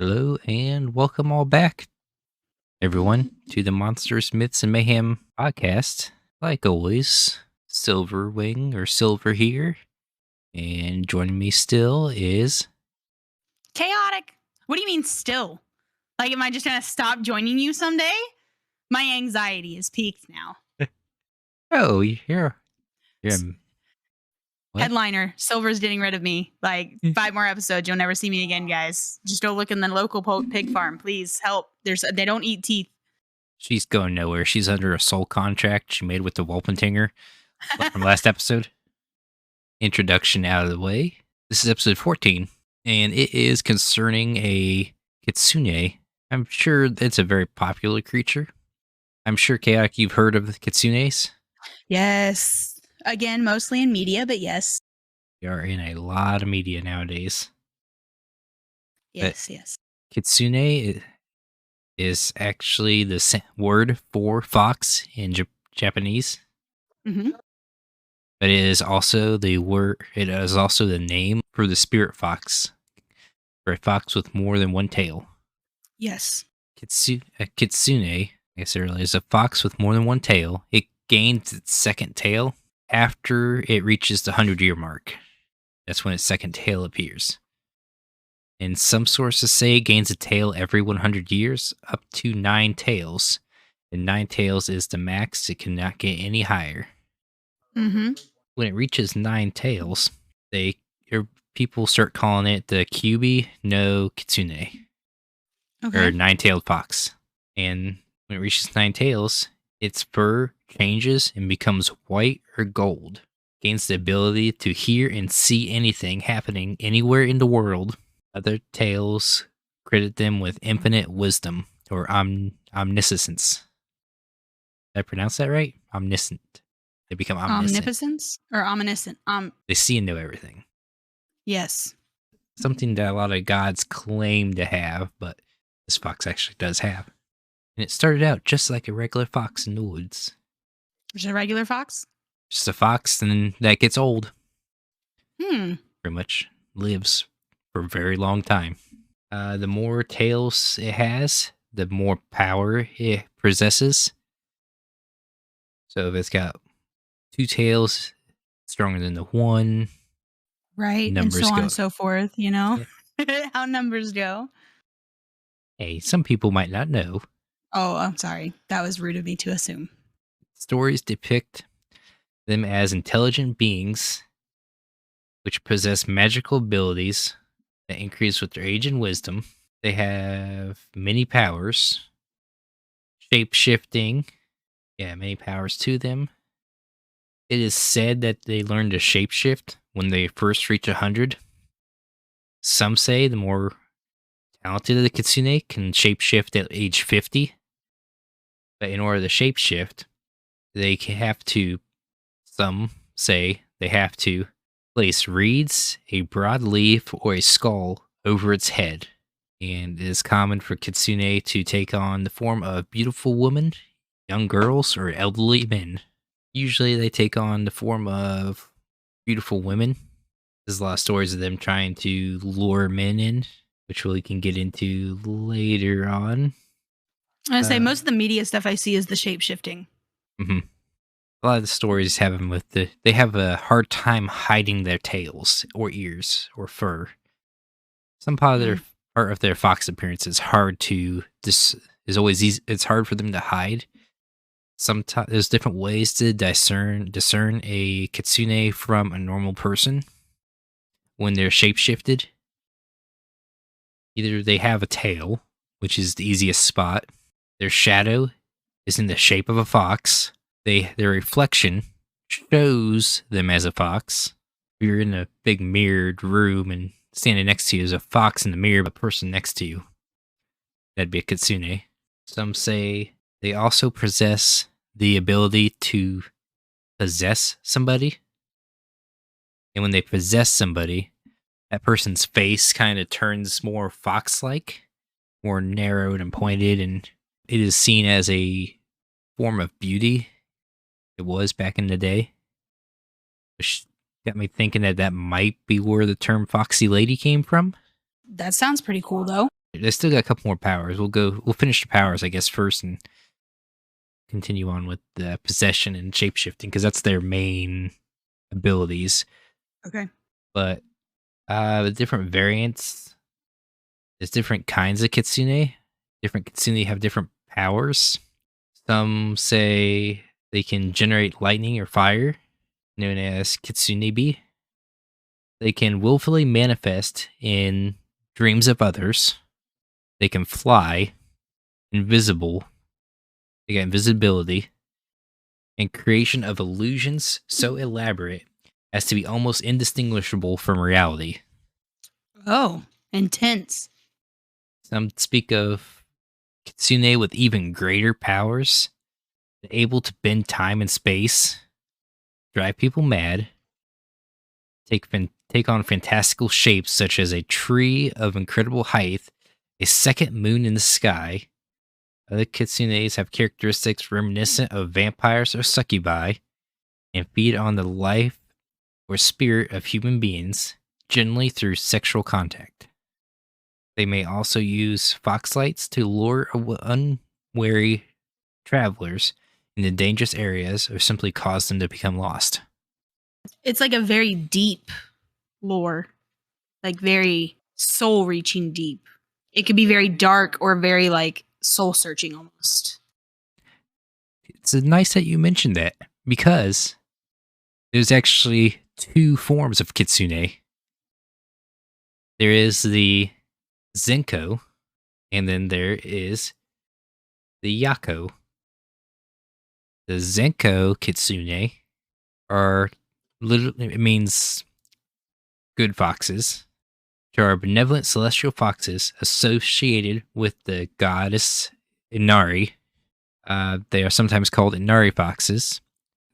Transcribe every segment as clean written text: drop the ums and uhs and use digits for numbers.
Hello and welcome all back, everyone, to the Monsters, Myths, and Mayhem podcast. Like always, Silverwing or Silver here, and joining me still is... Chaotic. What do you mean still? Like, am I just going to stop joining you someday? My anxiety is peaked now. Oh, you're what? Headliner, Silver's getting rid of me. Like, 5 more episodes, you'll never see me again, guys. Just go look in the local pig farm. Please help. They don't eat teeth. She's going nowhere. She's under a soul contract she made with the Wolpentinger from last episode. Introduction out of the way. This is episode 14, and it is concerning a kitsune. I'm sure it's a very popular creature. I'm sure, Chaotic, you've heard of the kitsunes. Yes. Again, mostly in media, but yes. We are in a lot of media nowadays. Yes, yes. Kitsune is actually the word for fox in Japanese. Mm-hmm. But it is also the word. It is also the name for the spirit fox, for a fox with more than one tail. Yes. Kitsune, I guess earlier, is a fox with more than one tail. It gains its second tail after it reaches the 100-year mark. That's when its second tail appears. And some sources say it gains a tail every 100 years, up to 9 tails. And 9 tails is the max. It cannot get any higher. Mm-hmm. When it reaches 9 tails, people start calling it the Kyubi no Kitsune, Okay. or 9-tailed fox. And when it reaches 9 tails, its fur changes and becomes white or gold. Gains the ability to hear and see anything happening anywhere in the world. Other tales credit them with infinite wisdom or omniscience. Did I pronounce that right? Omniscient. They become omniscient. Omnipotence or omniscient? They see and know everything. Yes. Something that a lot of gods claim to have, but this fox actually does have. And it started out just like a regular fox in the woods. Just a regular fox? Just a fox, and then that gets old. Pretty much lives for a very long time. The more tails it has, the more power it possesses. So if it's got 2 tails, stronger than the 1. Right, numbers and so on go. and so forth, you know? Yeah. How numbers go. Hey, some people might not know. Oh, I'm sorry. That was rude of me to assume. Stories depict them as intelligent beings which possess magical abilities that increase with their age and wisdom. They have many powers. Shape-shifting. Yeah, many powers to them. It is said that they learn to shapeshift when they first reach 100. Some say the more talented of the kitsune can shapeshift at age 50. But in order to shapeshift, some say they have to place reeds, a broad leaf, or a skull over its head. And it is common for kitsune to take on the form of beautiful women, young girls, or elderly men. Usually they take on the form of beautiful women. There's a lot of stories of them trying to lure men in, which we can get into later on. I say most of the media stuff I see is the shape-shifting. Mm-hmm. A lot of the stories have them they have a hard time hiding their tails or ears or fur. Some part of their fox appearance is hard to is always easy. It's hard for them to hide. Sometimes there's different ways to discern a kitsune from a normal person when they're shapeshifted. Either they have a tail, which is the easiest spot. Their shadow is in the shape of a fox. Their reflection shows them as a fox. If you're in a big mirrored room and standing next to you is a fox in the mirror, but a person next to you, that'd be a kitsune. Some say they also possess the ability to possess somebody. And when they possess somebody, that person's face kind of turns more fox-like, more narrowed and pointed, and it is seen as a form of beauty. It was back in the day. Which got me thinking that might be where the term foxy lady came from. That sounds pretty cool, though. They still got a couple more powers. We'll finish the powers, I guess, first, and continue on with the possession and shapeshifting because that's their main abilities. Okay. But the different variants, there's different kinds of kitsune. Different kitsune have different powers. Some say they can generate lightning or fire, known as kitsune. They can willfully manifest in dreams of others. They can fly, invisible. They got invisibility, and creation of illusions so elaborate as to be almost indistinguishable from reality. Oh, intense. Some speak of kitsune with even greater powers, able to bend time and space, drive people mad, take on fantastical shapes such as a tree of incredible height, a second moon in the sky. Other kitsunes have characteristics reminiscent of vampires or succubi and feed on the life or spirit of human beings, generally through sexual contact. They may also use foxlights to lure unwary travelers into dangerous areas or simply cause them to become lost. It's like a very deep lore, like very soul reaching deep. It could be very dark or very like soul searching almost. It's nice that you mentioned that because there's actually two forms of kitsune. There is the Zenko, and then there is the Yako. The Zenko kitsune are literally, it means good foxes. There are benevolent celestial foxes associated with the goddess Inari. They are sometimes called Inari foxes.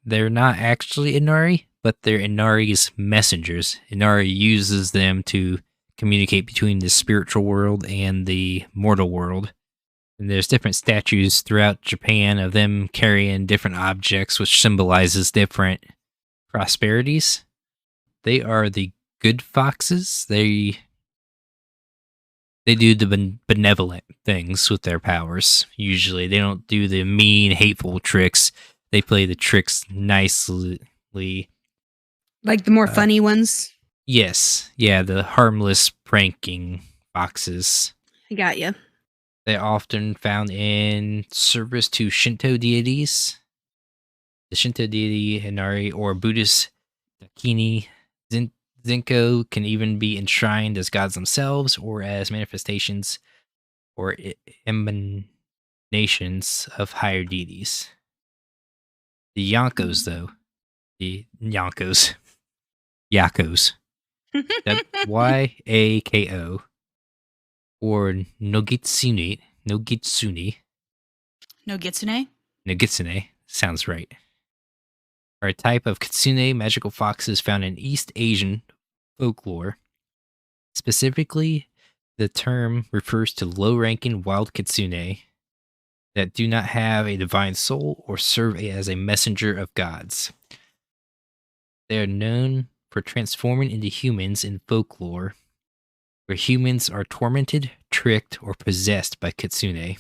They're not actually Inari, but they're Inari's messengers. Inari uses them to communicate between the spiritual world and the mortal world. And there's different statues throughout Japan of them carrying different objects, which symbolizes different prosperities. They are the good foxes. They do the benevolent things with their powers. Usually, they don't do the mean, hateful tricks. They play the tricks nicely. Like the more funny ones. Yes, yeah, the harmless pranking foxes. I got you. They're often found in service to Shinto deities. The Shinto deity Inari or Buddhist Dakini Zenko can even be enshrined as gods themselves or as manifestations or emanations of higher deities. The Yankos, though, Yakos, Yako, or Nogitsune, No Gitsune? sounds right, are a type of kitsune magical foxes found in East Asian folklore. Specifically, the term refers to low-ranking wild kitsune that do not have a divine soul or serve as a messenger of gods. They are known for transforming into humans in folklore, where humans are tormented, tricked, or possessed by kitsune.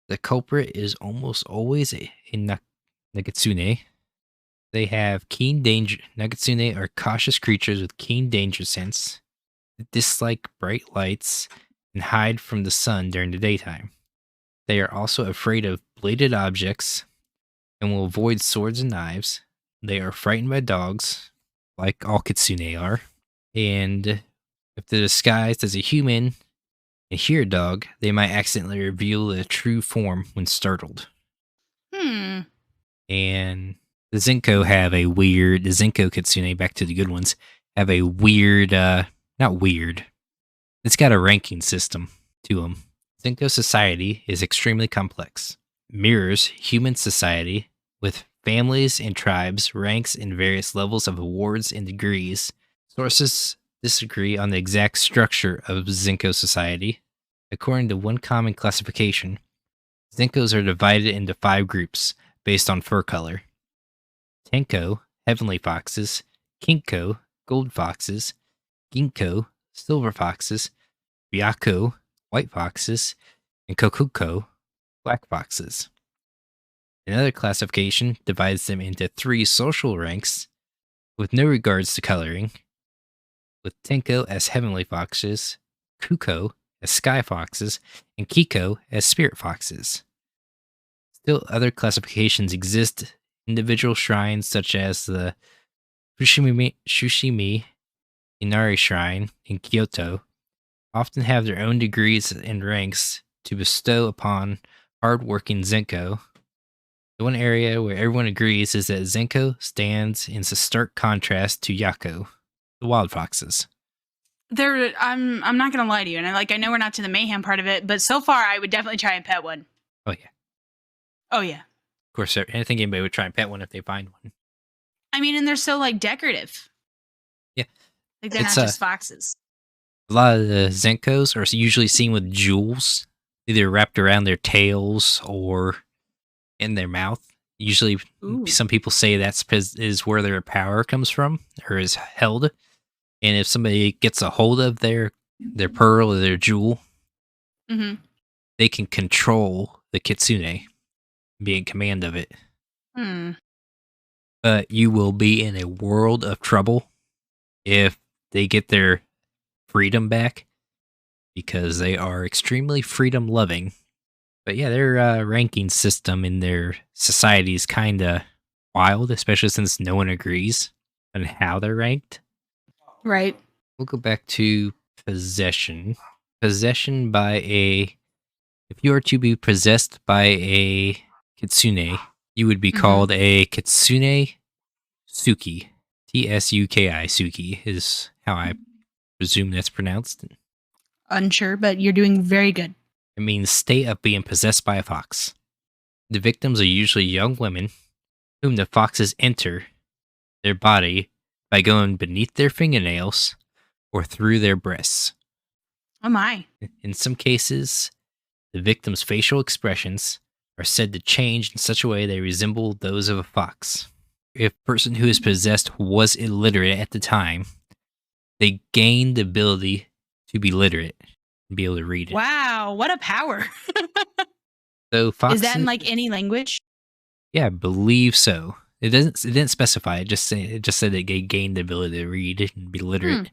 The culprit is almost always a Nagitsune. They have keen danger. Nagitsune are cautious creatures with keen danger sense, dislike bright lights, and hide from the sun during the daytime. They are also afraid of bladed objects and will avoid swords and knives. They are frightened by dogs, like all kitsune are. And if they're disguised as a human and hear a dog, they might accidentally reveal their true form when startled. And the Zenko kitsune, back to the good ones, have a weird, not weird, it's got a ranking system to them. Zenko society is extremely complex, mirrors human society with families and tribes, ranks in various levels of awards and degrees. Sources disagree on the exact structure of Zenko society. According to one common classification, Zenkos are divided into 5 groups based on fur color. Tenko, heavenly foxes, Kinko, gold foxes, Ginkgo, silver foxes, Byako, white foxes, and kokuko, black foxes. Another classification divides them into 3 social ranks with no regards to coloring, with Tenko as heavenly foxes, Kuko as sky foxes, and Kiko as spirit foxes. Still, other classifications exist. Individual shrines such as the Shushimi Inari Shrine in Kyoto often have their own degrees and ranks to bestow upon hard-working Zenko. The one area where everyone agrees is that Zenko stands in stark contrast to Yako, the wild foxes. I'm not gonna lie to you, and I know we're not to the mayhem part of it, but so far I would definitely try and pet one. Oh yeah. Oh yeah. Of course, I think anybody would try and pet one if they find one. I mean, and they're so decorative. Yeah. Like they're not just foxes. A lot of the Zenkos are usually seen with jewels, either wrapped around their tails or in their mouth. Usually, some people say is where their power comes from or is held. And if somebody gets a hold of their pearl or their jewel, they can control the kitsune, be in command of it. But you will be in a world of trouble if they get their freedom back, because they are extremely freedom loving. But yeah, their ranking system in their society is kind of wild, especially since no one agrees on how they're ranked. Right. We'll go back to possession. Possession by if you are to be possessed by a kitsune, you would be called a kitsune suki. Tsuki, suki is how I presume that's pronounced. Unsure, but you're doing very good. It means state of being possessed by a fox. The victims are usually young women whom the foxes enter their body by going beneath their fingernails or through their breasts. Oh my. In some cases, the victim's facial expressions are said to change in such a way they resemble those of a fox. If a person who is possessed was illiterate at the time, they gain the ability to be literate and be able to read it. Wow, what a power. So foxes, is that in any language? Yeah, I believe so. It didn't specify. It just said they gained the ability to read and be literate,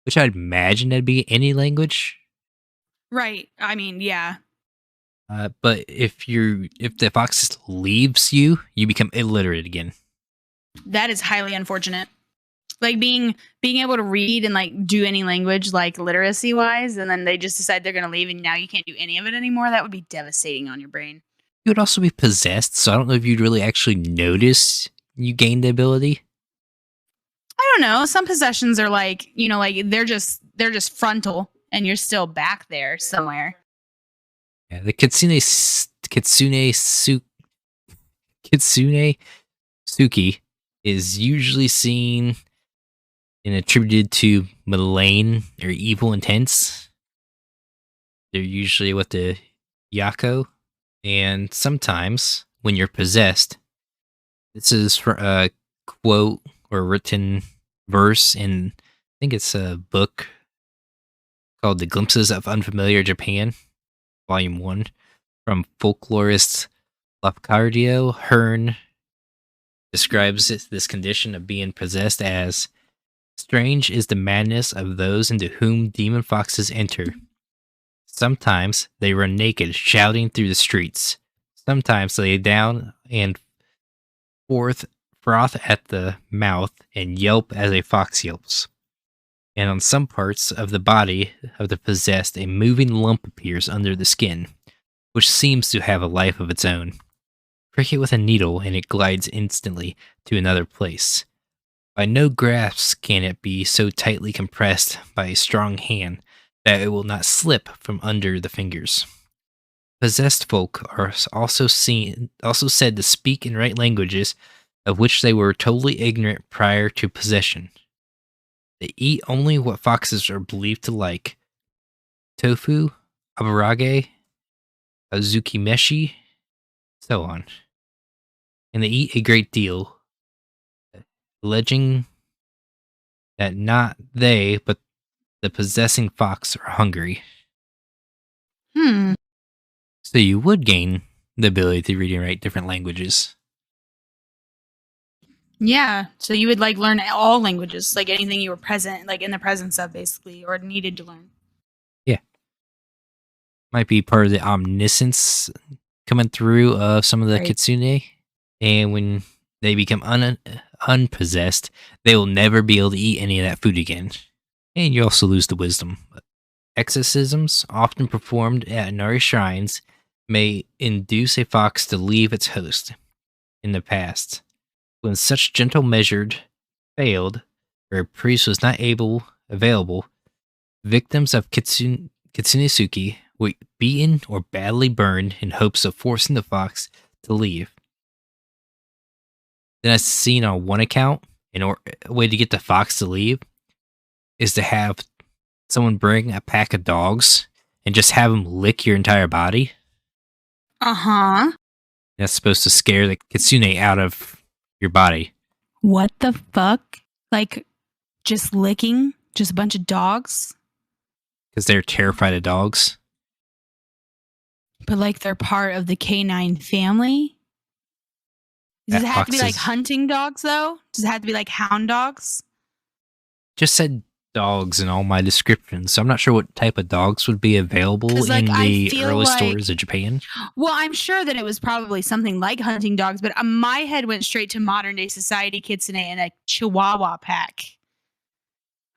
which I'd imagine that'd be any language. Right. I mean, yeah. But if the fox leaves you, you become illiterate again. That is highly unfortunate. Being able to read and do any language literacy wise, and then they just decide they're going to leave, and now you can't do any of it anymore. That would be devastating on your brain. You would also be possessed, so I don't know if you'd really actually notice you gained the ability. I don't know. Some possessions are they're just frontal, and you're still back there somewhere. Yeah, the kitsune suki is usually seen and attributed to malign or evil intents. They're usually with the Yako, and sometimes when you're possessed, this is for a quote or written verse in, I think it's a book called The Glimpses of Unfamiliar Japan, Volume 1, from folklorist Lafcadio Hearn. Describes this condition of being possessed as, strange is the madness of those into whom demon foxes enter. Sometimes they run naked, shouting through the streets. Sometimes they lay down and froth at the mouth and yelp as a fox yelps. And on some parts of the body of the possessed, a moving lump appears under the skin, which seems to have a life of its own. Prick it with a needle and it glides instantly to another place. By no grasp can it be so tightly compressed by a strong hand that it will not slip from under the fingers. Possessed folk are also said to speak and write languages of which they were totally ignorant prior to possession. They eat only what foxes are believed to like: tofu, abarage, azukimeshi, so on. And they eat a great deal, alleging that not they, but the possessing fox are hungry. Hmm. So you would gain the ability to read and write different languages. Yeah. So you would like learn all languages, like anything you were present, like in the presence of, basically, or needed to learn. Yeah. Might be part of the omniscience coming through of some of the Right. kitsune. And when they become unpossessed, they will never be able to eat any of that food again. And you also lose the wisdom. Exorcisms, often performed at Inari shrines, may induce a fox to leave its host. In the past, when such gentle measured failed, or a priest was not available, victims of kitsunesuki were beaten or badly burned in hopes of forcing the fox to leave. Then I've seen on one account, a way to get the fox to leave is to have someone bring a pack of dogs and just have them lick your entire body. Uh-huh. That's supposed to scare the kitsune out of your body What the fuck? Like, just licking just a bunch of dogs, because they're terrified of dogs. but like they're part of the canine family? Does That it have to be like foxes hunting dogs though? Does it have to be like hound dogs? just said dogs in all my descriptions, so I'm not sure what type of dogs would be available 'Cause, like, in I the feel early like- stores of Japan. Well, I'm sure that it was probably something like hunting dogs, but my head went straight to modern day society kitsune and a chihuahua pack.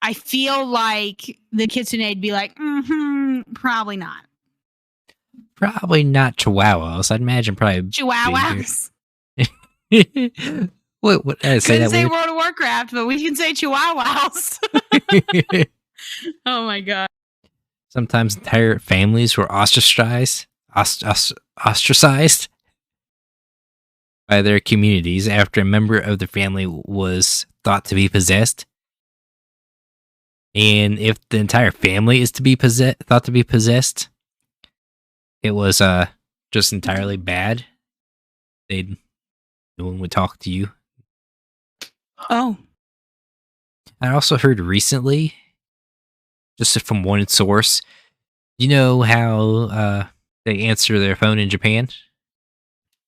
I feel like the kitsune'd be like, probably not. Probably not chihuahuas. I'd imagine probably Chihuahuas. what did I say Couldn't that say weird? World of Warcraft, but we can say chihuahuas. Oh my god. Sometimes entire families were ostracized by their communities after a member of the family was thought to be possessed. And if the entire family is thought to be possessed, it was just entirely bad. No one would talk to you. Oh. I also heard recently, just from one source, you know how they answer their phone in Japan?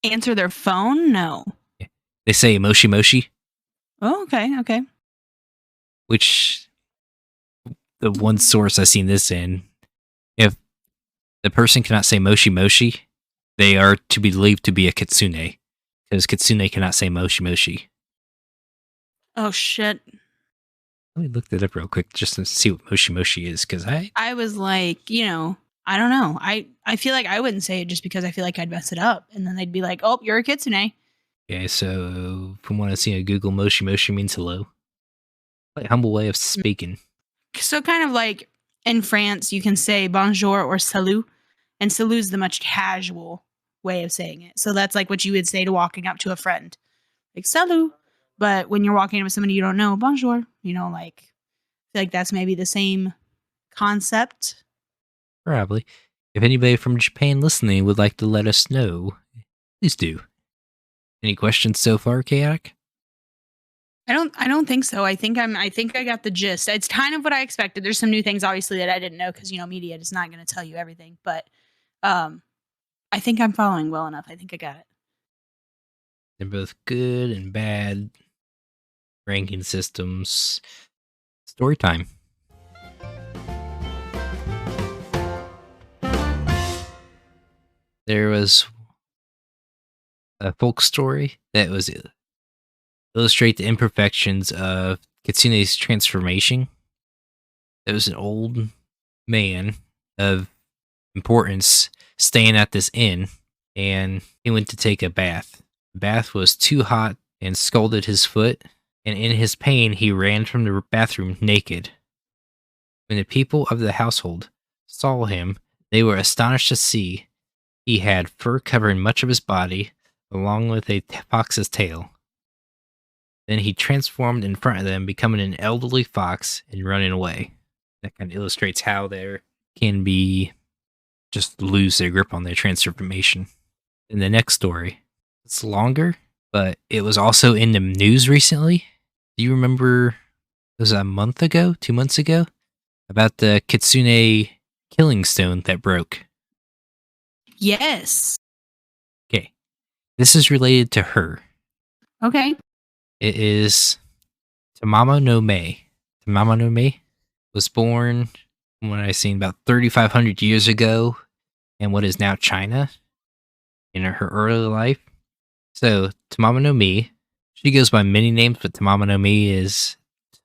Answer their phone? No. They say moshi moshi, Oh, okay. which the one source I've seen this in, if the person cannot say moshi moshi, they are to be believed to be a kitsune, because kitsune cannot say moshi moshi. Oh shit. Let me look that up real quick just to see what moshi moshi is, because I was like, I don't know. I feel like I wouldn't say it just because I feel like I'd mess it up. And then they'd be like, oh, you're a kitsune. Okay, so from what I've seen on Google, moshi moshi means hello. Like humble way of speaking. So kind of like in France, you can say bonjour or salut. And salut's the much casual way of saying it. So that's like what you would say to walking up to a friend. Like salut. But when you're walking up with somebody you don't know, bonjour. Like I feel like that's maybe the same concept. Probably. If anybody from Japan listening would like to let us know, please do. Any questions so far, Chaotic? I don't think so. I think I got the gist. It's kind of what I expected. There's some new things obviously that I didn't know because media is not going to tell you everything, but I think I'm following well enough. I think I got it. They're both good and bad ranking systems. Story time. There was a folk story that was illustrate the imperfections of Kitsune's transformation. There was an old man of importance staying at this inn, and he went to take a bath. The bath was too hot and scalded his foot, and in his pain he ran from the bathroom naked. When the people of the household saw him, they were astonished to see he had fur covering much of his body, along with a fox's tail. Then he transformed in front of them, becoming an elderly fox and running away. That kind of illustrates how there can be just lose their grip on their transformation. In the next story, it's longer, but it was also in the news recently. Do you remember, it was a month ago, 2 months ago, about the kitsune killing stone that broke? Yes. Okay. This is related to her. Okay. It is Tamamo no Mae. Tamamo no Mae was born, when I seen, about 3,500 years ago in what is now China in her early life. So, Tamamo no Mae, she goes by many names, but Tamamo no Mae is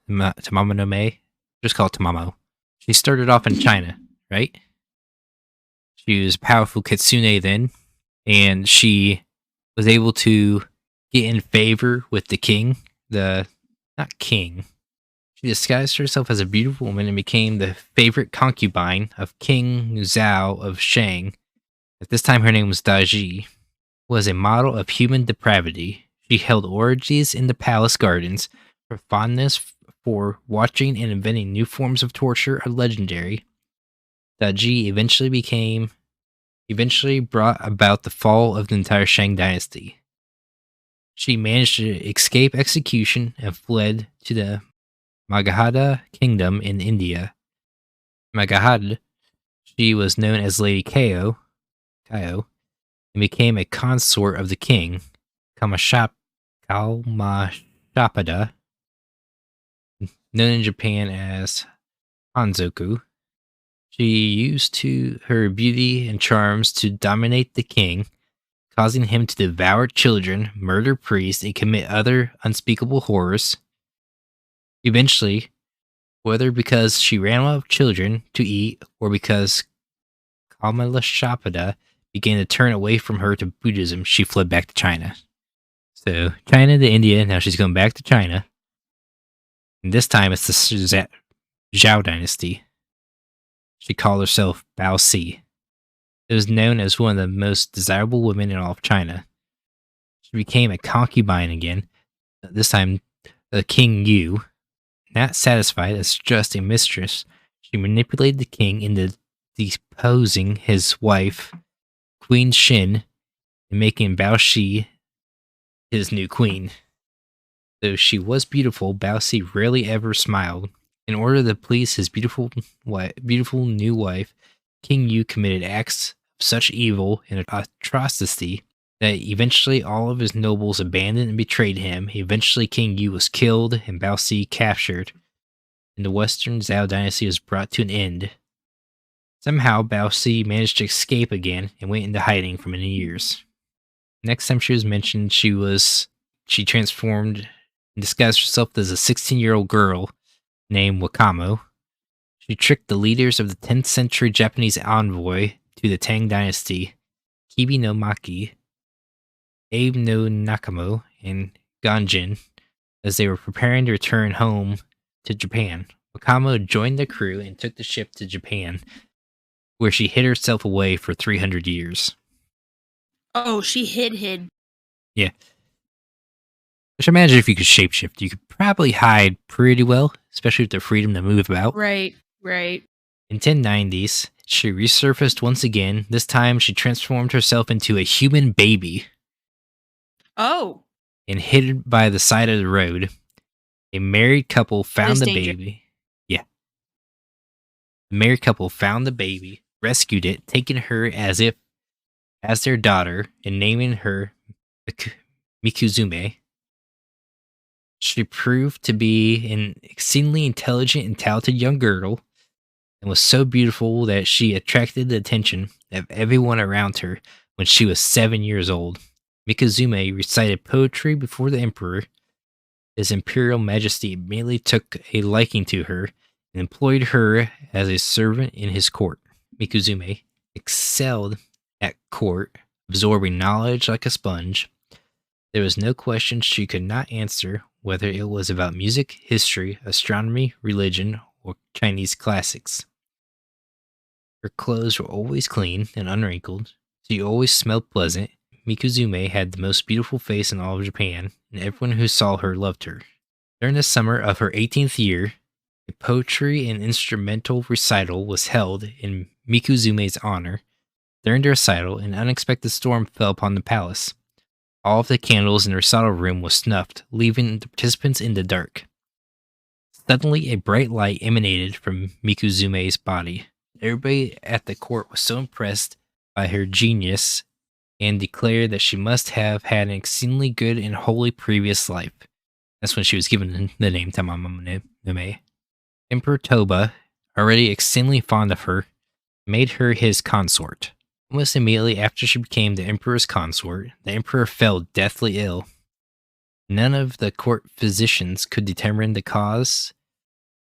Tamamo no Mae. Just call it Tamamo. She started off in China, right? She was a powerful kitsune then, and she was able to get in favor with the king. Not king. She disguised herself as a beautiful woman and became the favorite concubine of King Zhao of Shang. At this time, her name was Daji. Was a model of human depravity. She held orgies in the palace gardens. Her fondness for watching and inventing new forms of torture are legendary. Daji eventually brought about the fall of the entire Shang dynasty. She managed to escape execution and fled to the Magadha kingdom in India. Magadha, she was known as Lady Kaio, and became a consort of the king, Kamashapada, known in Japan as Hanzoku. She used her beauty and charms to dominate the king, causing him to devour children, murder priests, and commit other unspeakable horrors. Eventually, whether because she ran out of children to eat or because Kamalashappada began to turn away from her to Buddhism, she fled back to China. So, China to India, now she's going back to China. And this time it's the Zhao dynasty. She called herself Bao Si. It was known as one of the most desirable women in all of China. She became a concubine again, this time the King Yu. Not satisfied as just a mistress, she manipulated the king into deposing his wife, Queen Xin, and making Bao Shi his new queen. Though she was beautiful, Bao Si rarely ever smiled. In order to please his beautiful new wife, King Yu committed acts of such evil and atrocity that eventually all of his nobles abandoned and betrayed him. Eventually, King Yu was killed and Bao Si captured, and the Western Zhao dynasty was brought to an end. Somehow, Bao Si managed to escape again and went into hiding for many years. Next time she was mentioned, she transformed and disguised herself as a 16-year-old girl named Wakamo. She tricked the leaders of the 10th century Japanese envoy to the Tang dynasty, Kibi no Maki, Abe no Nakamo, and Ganjin, as they were preparing to return home to Japan. Wakamo joined the crew and took the ship to Japan, where she hid herself away for 300 years. Oh, she hid. Yeah. Which, imagine if you could shapeshift, you could probably hide pretty well, especially with the freedom to move about. Right. In 1090s, she resurfaced once again. This time, she transformed herself into a human baby. Oh. And hid by the side of the road. A married couple found the baby. Yeah. The married couple found the baby, rescued it, taking her as their daughter, and naming her Mikuzume. She proved to be an exceedingly intelligent and talented young girl, and was so beautiful that she attracted the attention of everyone around her when she was 7 years old. Mikuzume recited poetry before the emperor. His imperial majesty immediately took a liking to her and employed her as a servant in his court. Mikuzume excelled at court, absorbing knowledge like a sponge. There was no question she could not answer, whether it was about music, history, astronomy, religion, or Chinese classics. Her clothes were always clean and unwrinkled. She always smelled pleasant. Mikuzume had the most beautiful face in all of Japan, and everyone who saw her loved her. During the summer of her 18th year, a poetry and instrumental recital was held in Mikuzume's honor. During the recital, an unexpected storm fell upon the palace. All of the candles in the recital room was snuffed, leaving the participants in the dark. Suddenly, a bright light emanated from Mikuzume's body. Everybody at the court was so impressed by her genius and declared that she must have had an exceedingly good and holy previous life. That's when she was given the name Tamamo no Mae. Emperor Toba, already exceedingly fond of her, made her his consort. Almost immediately after she became the emperor's consort, the emperor fell deathly ill. None of the court physicians could determine the cause,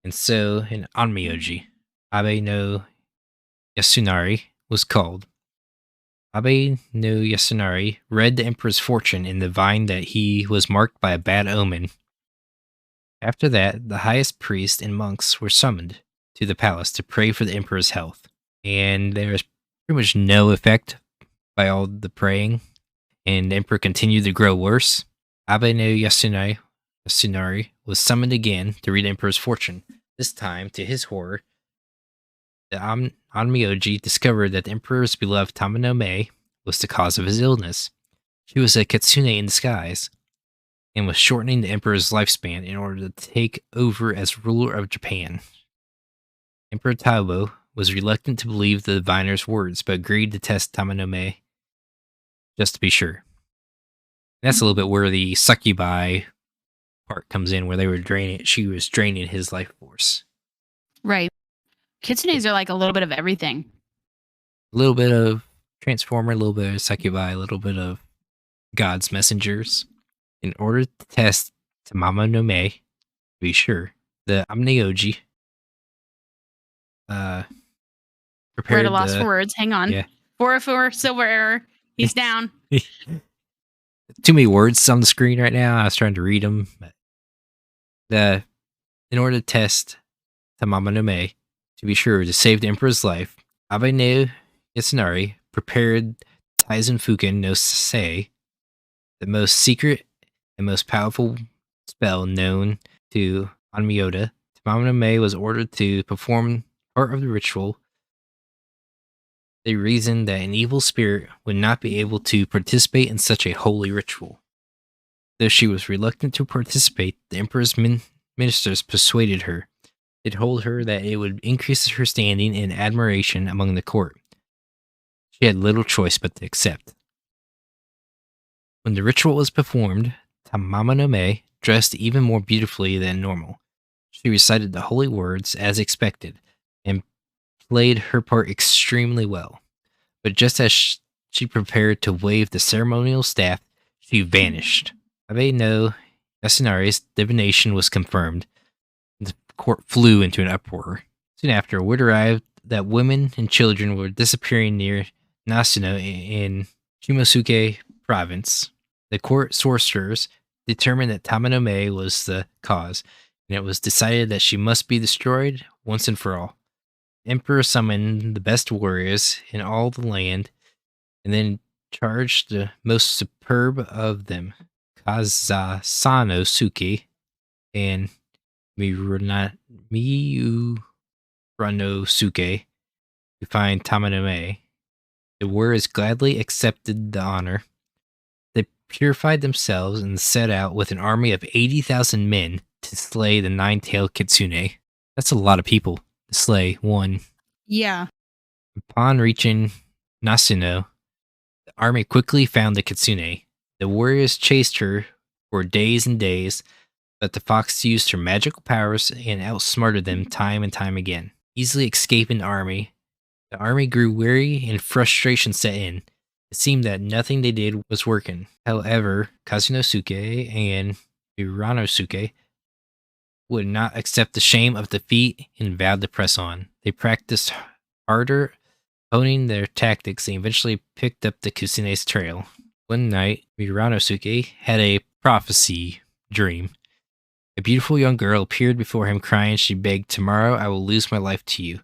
and so an onmyoji, Abe no Yasunari, was called. Abe no Yasunari read the emperor's fortune and divined that he was marked by a bad omen. After that, the highest priests and monks were summoned to the palace to pray for the emperor's health, and there was pretty much no effect by all the praying, and the emperor continued to grow worse. Abe no Yasunari was summoned again to read the emperor's fortune. This time, to his horror, the onmyoji discovered that the emperor's beloved Tama no Mae was the cause of his illness. She was a kitsune in disguise, and was shortening the emperor's lifespan in order to take over as ruler of Japan. Emperor Taibo was reluctant to believe the diviner's words, but agreed to test Tama no Mae just to be sure. And that's a little bit where the succubi part comes in, where they were draining. She was draining his life force. Right. Kitsunes are like a little bit of everything. A little bit of Transformer, a little bit of succubi, a little bit of God's messengers. In order to test Tamamo no Mae, to be sure, the onmyoji We're prepared at a loss for words. Hang on. Yeah. 404 silver error. He's down. Too many words on the screen right now. I was trying to read them. But in order to test Tamamo no Mae, to be sure to save the emperor's life, Abe no Yasunari prepared Taizen Fuken no Sasei, the most secret and most powerful spell known to Onmyoda. Tamamo no Mae was ordered to perform part of the ritual. They reasoned that an evil spirit would not be able to participate in such a holy ritual. Though she was reluctant to participate, the emperor's ministers persuaded her. They told her that it would increase her standing and admiration among the court. She had little choice but to accept. When the ritual was performed, Tamamo no Mae dressed even more beautifully than normal. She recited the holy words as expected and played her part extremely well. But just as she prepared to wave the ceremonial staff, she vanished. Abe no Yasunari's divination was confirmed. The court flew into an uproar. Soon after, word arrived that women and children were disappearing near Nasuno in Shimosuke province. The court sorcerers determined that Tama no Mae was the cause, and it was decided that she must be destroyed once and for all. The emperor summoned the best warriors in all the land, and then charged the most superb of them, Kazasano Suke and Miyuranosuke, to find Tama no Mae. The warriors gladly accepted the honor. They purified themselves and set out with an army of 80,000 men to slay the nine-tailed kitsune. That's a lot of people to slay one. Yeah. Upon reaching Nasuno, the army quickly found the kitsune. The warriors chased her for days and days, but the fox used her magical powers and outsmarted them time and time again. Easily escaping the army grew weary and frustration set in. It seemed that nothing they did was working. However, Kazunosuke and Uranosuke would not accept the shame of defeat and vowed to press on. They practiced harder, honing their tactics, and eventually picked up the Kitsune's trail. One night, Uranosuke had a prophecy dream. A beautiful young girl appeared before him crying. She begged, "Tomorrow I will lose my life to you.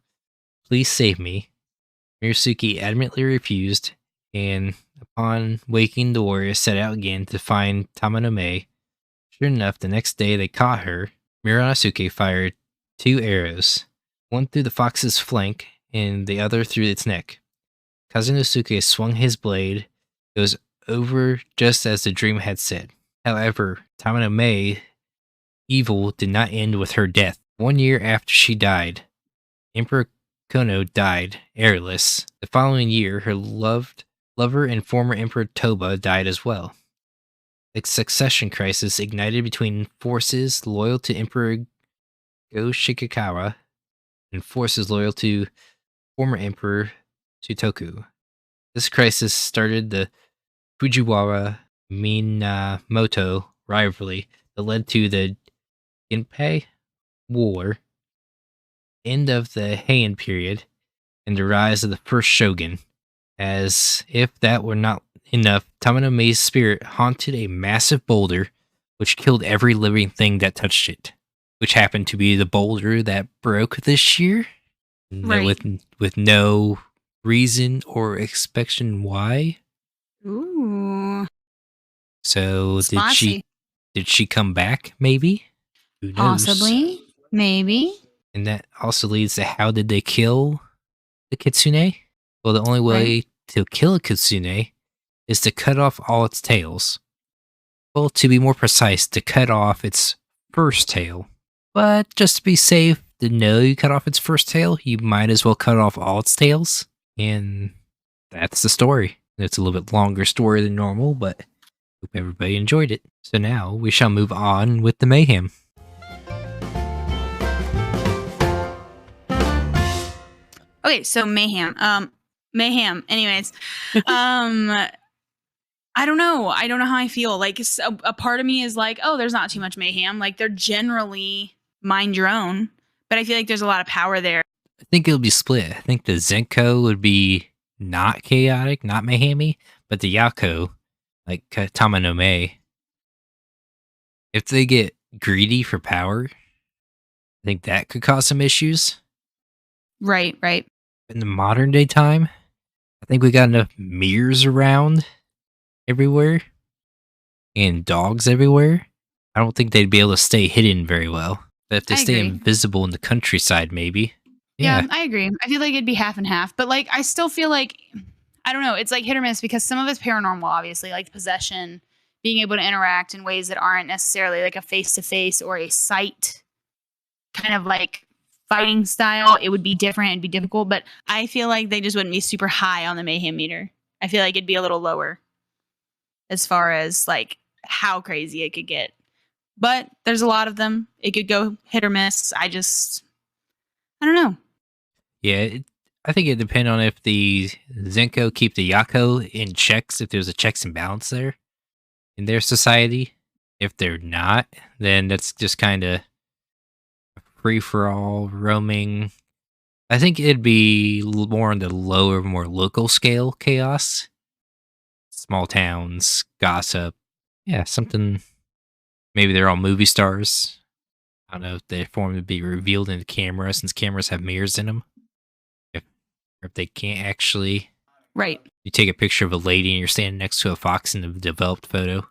Please save me." Murasuke adamantly refused, and upon waking, the warrior set out again to find Tama no Mae. Sure enough, the next day they caught her. Murasuke fired 2 arrows, one through the fox's flank and the other through its neck. Kazunosuke swung his blade. It was over just as the dream had said. However, Tama no Mae evil did not end with her death. 1 year after she died, Emperor Kono died heirless. The following year, her lover and former Emperor Toba died as well. A succession crisis ignited between forces loyal to Emperor Go Shikakawa and forces loyal to former Emperor Tsutoku. This crisis started the Fujiwara Minamoto rivalry that led to the Genpei War, end of the Heian period, and the rise of the first shogun. As if that were not enough, Tamino Mei's spirit haunted a massive boulder which killed every living thing that touched it, which happened to be the boulder that broke this year. Right. With no reason or expectation why. Ooh. So Spicy. did she come back? Maybe. Who knows? Possibly. Maybe. And that also leads to how did they kill the kitsune? Well, the only way to kill a kitsune is to cut off all its tails. Well, to be more precise, to cut off its first tail. But just to be safe, to know you cut off its first tail, you might as well cut off all its tails. And that's the story. It's a little bit longer story than normal, but hope everybody enjoyed it. So now we shall move on with the mayhem. Okay, so mayhem. Mayhem. Anyways, I don't know. I don't know how I feel. Like a part of me is like, oh, there's not too much mayhem. Like they're generally mind your own, but I feel like there's a lot of power there. I think it'll be split. I think the Zenko would be not chaotic, not mayhemy, but the Yako, like Tamino Mei, if they get greedy for power, I think that could cause some issues. Right. In the modern day time, I think we got enough mirrors around everywhere and dogs everywhere. I don't think they'd be able to stay hidden very well. But if they stay invisible in the countryside, maybe. Yeah, I agree. I feel like it'd be half and half, but like I still feel like I don't know. It's like hit or miss because some of it's paranormal, obviously, like possession, being able to interact in ways that aren't necessarily like a face to face or a sight kind of like fighting style. It would be different and be difficult, but I feel like they just wouldn't be super high on the mayhem meter. I feel like it'd be a little lower as far as like how crazy it could get. But there's a lot of them. It could go hit or miss. I don't know. Yeah, I think it depends on if the Zenko keep the Yako in checks, if there's a checks and balance there in their society. If they're not, then that's just kind of free for all roaming. I think it'd be more on the lower, more local scale chaos. Small towns, gossip. Yeah, something. Maybe they're all movie stars. I don't know if their form would be revealed in the camera since cameras have mirrors in them. If they can't actually. Right. You take a picture of a lady and you're standing next to a fox in the developed photo.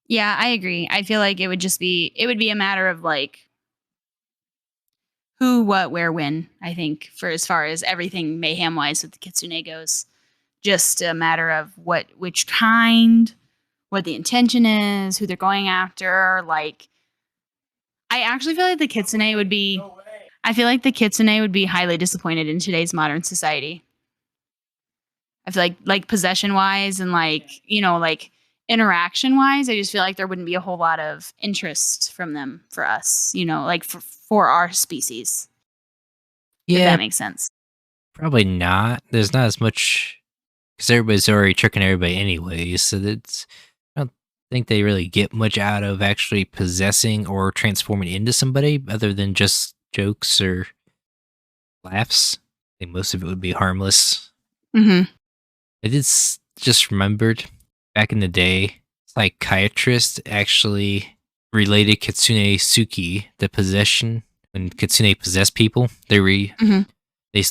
Yeah, I agree. I feel like it would be a matter of like who, what, where, when, I think, for as far as everything mayhem wise with the kitsune goes. Just a matter of which kind, what the intention is, who they're going after. Like, I actually feel like the kitsune would be highly disappointed in today's modern society. I feel like possession wise and like, like interaction wise, I just feel like there wouldn't be a whole lot of interest from them for us, like for our species. Yeah. If that makes sense. Probably not. There's not as much because everybody's already tricking everybody anyways. So I don't think they really get much out of actually possessing or transforming into somebody other than just jokes or laughs. I think most of it would be harmless. Mm-hmm. I just remembered back in the day, psychiatrists actually related Kitsune Suki, the possession, when Kitsune possessed people. They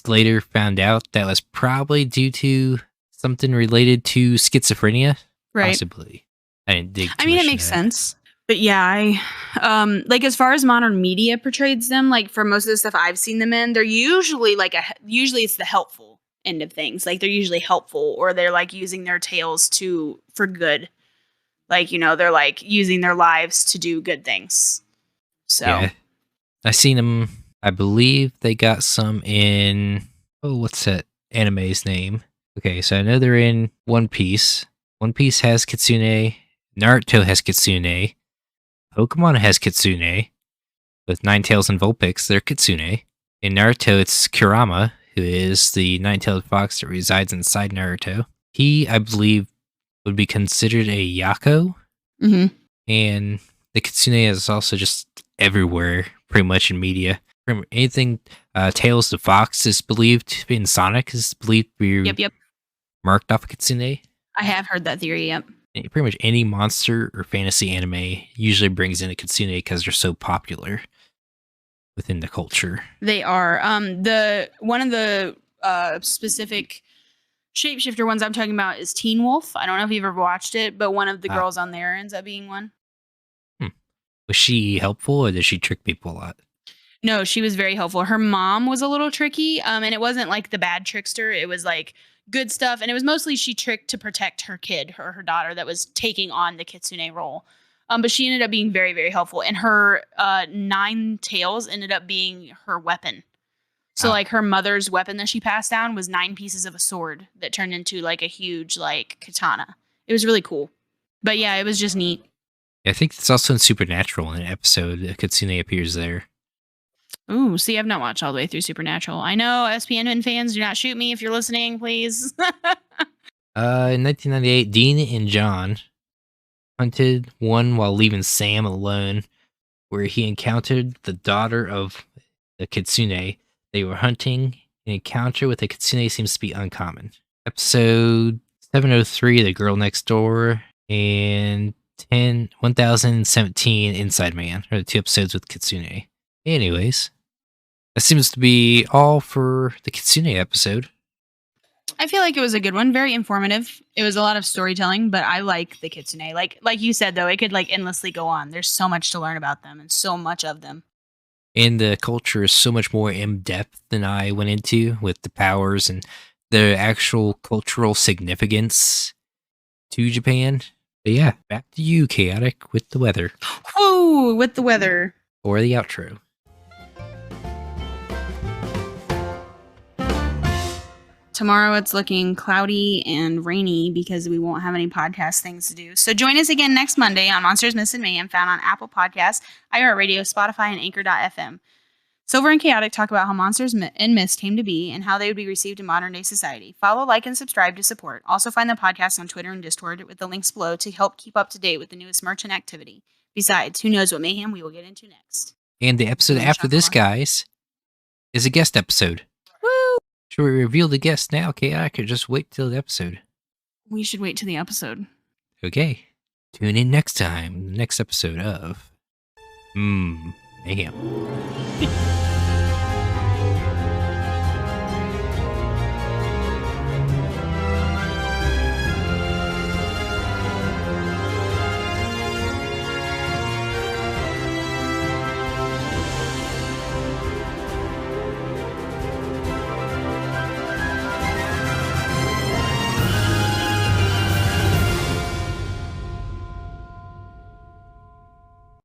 later found out that was probably due to something related to schizophrenia. Right. Possibly. I didn't dig too I mean, much it makes sense. But yeah, I like as far as modern media portrays them, like for most of the stuff I've seen them in, they're usually usually it's the helpful end of things. Like they're usually helpful or they're like using their tails for good. Like, they're like using their lives to do good things. So yeah. I seen them, I believe they got some in Oh, what's that anime's name? Okay, so I know they're in One Piece. One Piece has kitsune. Naruto has kitsune. Pokemon has kitsune. With Ninetales and Vulpix, they're kitsune. In Naruto, it's Kurama, who is the nine-tailed fox that resides inside Naruto. He, I believe, would be considered a Yako. Mm-hmm. And the kitsune is also just everywhere, pretty much in media. Anything Tails the Fox is believed in Sonic is believed to be Yep. marked off a kitsune. I have heard that theory, yep. Pretty much any monster or fantasy anime usually brings in a kitsune because they're so popular within the culture. They are. One of the specific shapeshifter ones I'm talking about is Teen Wolf. I don't know if you've ever watched it, but one of the girls on there ends up being one. Was she helpful or did she trick people a lot? No, she was very helpful. Her mom was a little tricky, and it wasn't like the bad trickster. It was like good stuff, and it was mostly she tricked to protect her kid, her daughter that was taking on the kitsune role. But she ended up being very, very helpful, and her 9 tails ended up being her weapon. So like her mother's weapon that she passed down was 9 pieces of a sword that turned into like a huge like katana. It was really cool. But yeah, it was just neat. I think it's also in Supernatural in an episode. A kitsune appears there. Ooh, see, I've not watched all the way through Supernatural. I know SPN fans, do not shoot me if you're listening, please. In 1998, Dean and John hunted one while leaving Sam alone, where he encountered the daughter of the kitsune. They were hunting. An encounter with a kitsune seems to be uncommon. Episode 703, The Girl Next Door, and 1017, Inside Man, are the 2 episodes with kitsune. Anyways, that seems to be all for the kitsune episode. I feel like it was a good one, very informative. It was a lot of storytelling, but I like the kitsune. Like you said, though, it could like endlessly go on. There's so much to learn about them and so much of them. And the culture is so much more in depth than I went into with the powers and the actual cultural significance to Japan. But yeah, back to you, Chaotic, with the weather. Whoa, with the weather. Or the outro. Tomorrow it's looking cloudy and rainy because we won't have any podcast things to do. So join us again next Monday on Monsters, Myths, and Mayhem, found on Apple Podcasts, iHeartRadio, Spotify, and Anchor.fm. Silver and Chaotic talk about how monsters and myths came to be and how they would be received in modern-day society. Follow, like, and subscribe to support. Also find the podcast on Twitter and Discord with the links below to help keep up to date with the newest merch and activity. Besides, who knows what mayhem we will get into next. And the episode after this, guys, is a guest episode. Woo! Should we reveal the guest now, Chaotic, or just wait till the episode? We should wait till the episode. Okay. Tune in next time, the next episode of Mayhem.